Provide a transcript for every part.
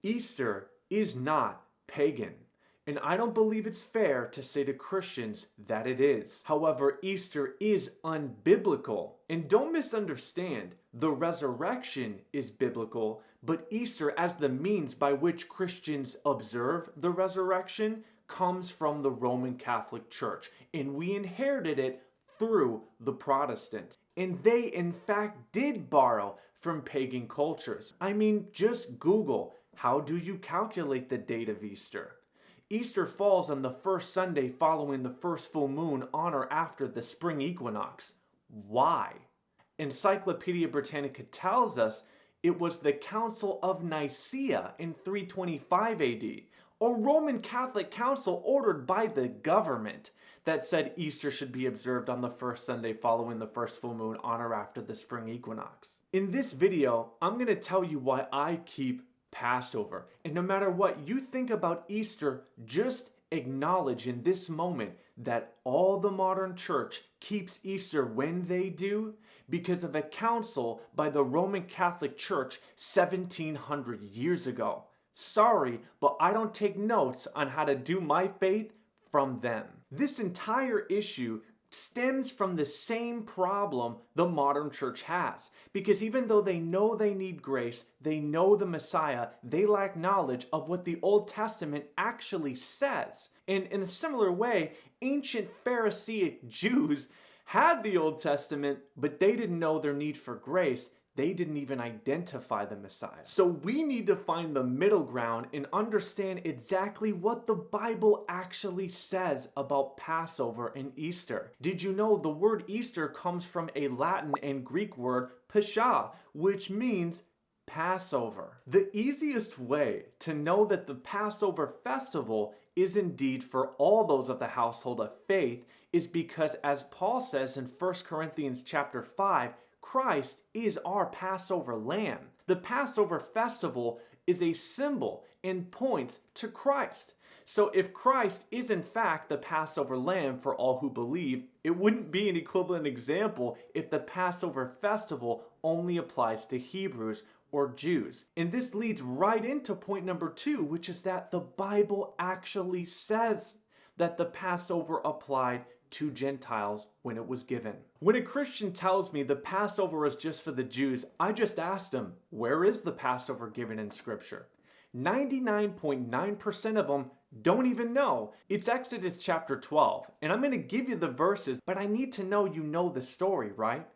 Easter is not pagan. And I don't believe it's fair to say to Christians that it is. However, Easter is unbiblical. And don't misunderstand, the resurrection is biblical, but Easter as the means by which Christians observe the resurrection comes from the Roman Catholic Church. And we inherited it through the Protestants. And they, in fact, did borrow from pagan cultures. I mean, just Google, how do you calculate the date of Easter? Easter falls on the first Sunday following the first full moon on or after the spring equinox. Why? Encyclopedia Britannica tells us it was the Council of Nicaea in 325 AD, a Roman Catholic council ordered by the government that said Easter should be observed on the first Sunday following the first full moon on or after the spring equinox. In this video, I'm going to tell you why I keep Passover. And no matter what you think about Easter, just acknowledge in this moment that all the modern church keeps Easter when they do because of a council by the Roman Catholic Church 1700 years ago. Sorry, but I don't take notes on how to do my faith from them. This entire issue stems from the same problem the modern church has. Because even though they know they need grace, they know the Messiah, they lack knowledge of what the Old Testament actually says. And in a similar way, ancient Pharisaic Jews had the Old Testament, but they didn't know their need for grace. They didn't even identify the Messiah. So we need to find the middle ground and understand exactly what the Bible actually says about Passover and Easter. Did you know the word Easter comes from a Latin and Greek word Pesha, which means Passover. The easiest way to know that the Passover festival is indeed for all those of the household of faith is because, as Paul says in 1 Corinthians chapter 5, Christ is our Passover lamb. The Passover festival is a symbol and points to Christ. So if Christ is in fact the Passover lamb for all who believe, it wouldn't be an equivalent example if the Passover festival only applies to Hebrews or Jews. And this leads right into point number 2, which is that the Bible actually says that the Passover applied to Gentiles when it was given. When a Christian tells me the Passover is just for the Jews, I just ask them, where is the Passover given in Scripture? 99.9% of them don't even know. It's Exodus chapter 12, and I'm going to give you the verses, but I need to know you know the story, right?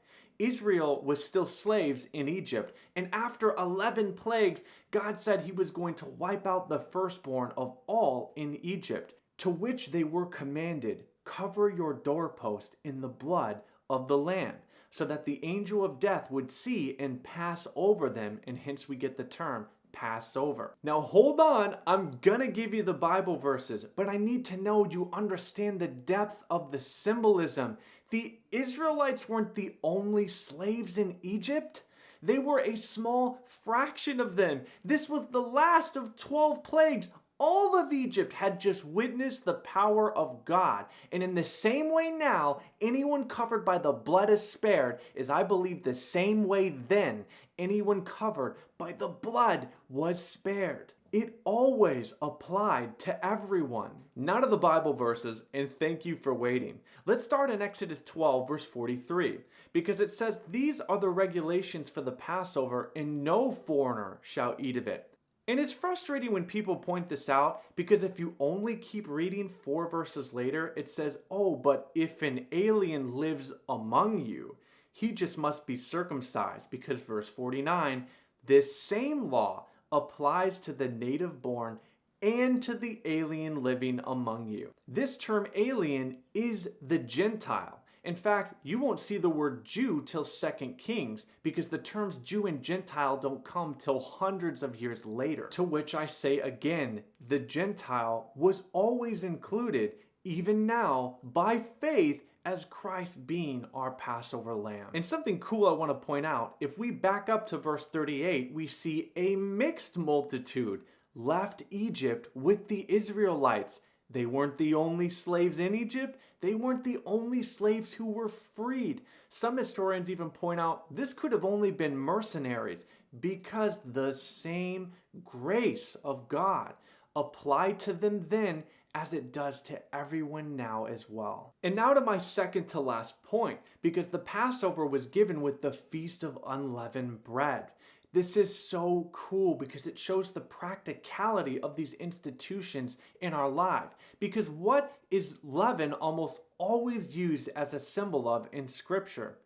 Israel was still slaves in Egypt, and after 11 plagues, God said he was going to wipe out the firstborn of all in Egypt, to which they were commanded, cover your doorpost in the blood of the Lamb, so that the angel of death would see and pass over them, and hence we get the term Passover. Now hold on, I'm gonna give you the Bible verses, but I need to know you understand the depth of the symbolism. The Israelites weren't the only slaves in Egypt. They were a small fraction of them. This was the last of 12 plagues. All of Egypt had just witnessed the power of God. And in the same way now, anyone covered by the blood is spared, is I believe the same way then, anyone covered by the blood was spared. It always applied to everyone. Now to the Bible verses, and thank you for waiting. Let's start in Exodus 12, verse 43, because it says, "These are the regulations for the Passover, and no foreigner shall eat of it." And it's frustrating when people point this out because if you only keep reading 4 verses later, it says, oh, but if an alien lives among you, he just must be circumcised, because verse 49, this same law applies to the native born and to the alien living among you. This term alien is the Gentile. In fact, you won't see the word Jew till 2 Kings because the terms Jew and Gentile don't come till hundreds of years later. To which I say again, the Gentile was always included, even now, by faith as Christ being our Passover lamb. And something cool I want to point out, if we back up to verse 38, we see a mixed multitude left Egypt with the Israelites. They weren't the only slaves in Egypt. They weren't the only slaves who were freed. Some historians even point out this could have only been mercenaries Because the same grace of God applied to them then as it does to everyone now as well. And now to my second to last point, because the Passover was given with the Feast of Unleavened Bread. This is so cool because it shows the practicality of these institutions in our life. Because what is leaven almost always used as a symbol of in Scripture?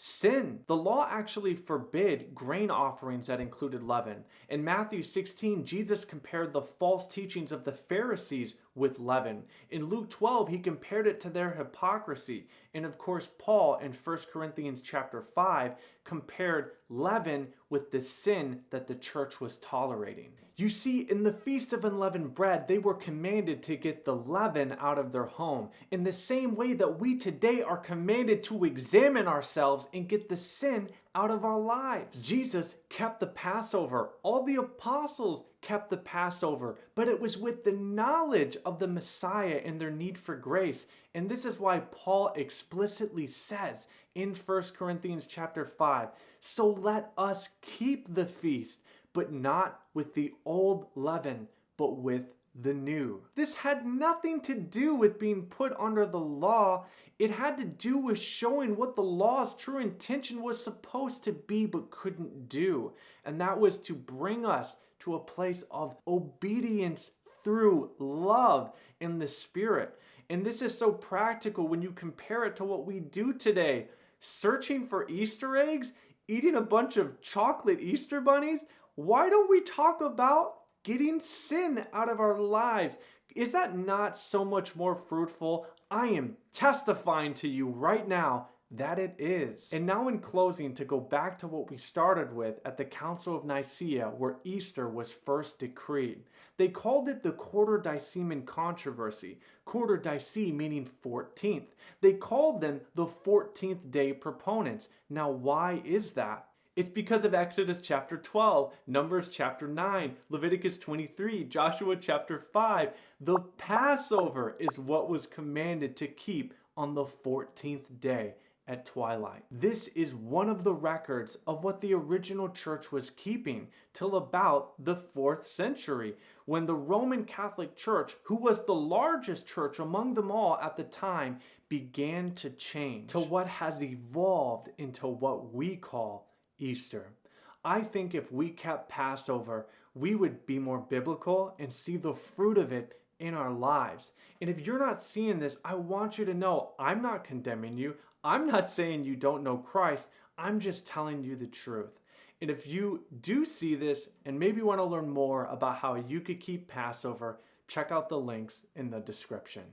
Sin. The law actually forbid grain offerings that included leaven. In Matthew 16, Jesus compared the false teachings of the Pharisees with leaven. In Luke 12, he compared it to their hypocrisy. And of course, Paul in 1 Corinthians chapter 5 compared leaven with the sin that the church was tolerating. You see, in the Feast of Unleavened Bread, they were commanded to get the leaven out of their home, in the same way that we today are commanded to examine ourselves and get the sin out of our lives. Jesus kept the Passover. All the apostles kept the Passover, but it was with the knowledge of the Messiah and their need for grace. And this is why Paul explicitly says in 1 Corinthians chapter 5, so let us keep the feast, but not with the old leaven, but with the new. This had nothing to do with being put under the law. It had to do with showing what the law's true intention was supposed to be but couldn't do. And that was to bring us to a place of obedience through love in the Spirit. And this is so practical when you compare it to what we do today. Searching for Easter eggs, eating a bunch of chocolate Easter bunnies. Why don't we talk about getting sin out of our lives? Is that not so much more fruitful? I am testifying to you right now that it is. And now in closing, to go back to what we started with at the Council of Nicaea, where Easter was first decreed. They called it the Quarter-Decimon controversy. Quarter-Dice meaning 14th. They called them the 14th day proponents. Now why is that? It's because of Exodus chapter 12, Numbers chapter 9, Leviticus 23, Joshua chapter 5. The Passover is what was commanded to keep on the 14th day at twilight. This is one of the records of what the original church was keeping till about the 4th century, when the Roman Catholic Church, who was the largest church among them all at the time, began to change to what has evolved into what we call Easter. I think if we kept Passover, we would be more biblical and see the fruit of it in our lives. And if you're not seeing this, I want you to know I'm not condemning you. I'm not saying you don't know Christ. I'm just telling you the truth. And if you do see this and maybe want to learn more about how you could keep Passover, check out the links in the description.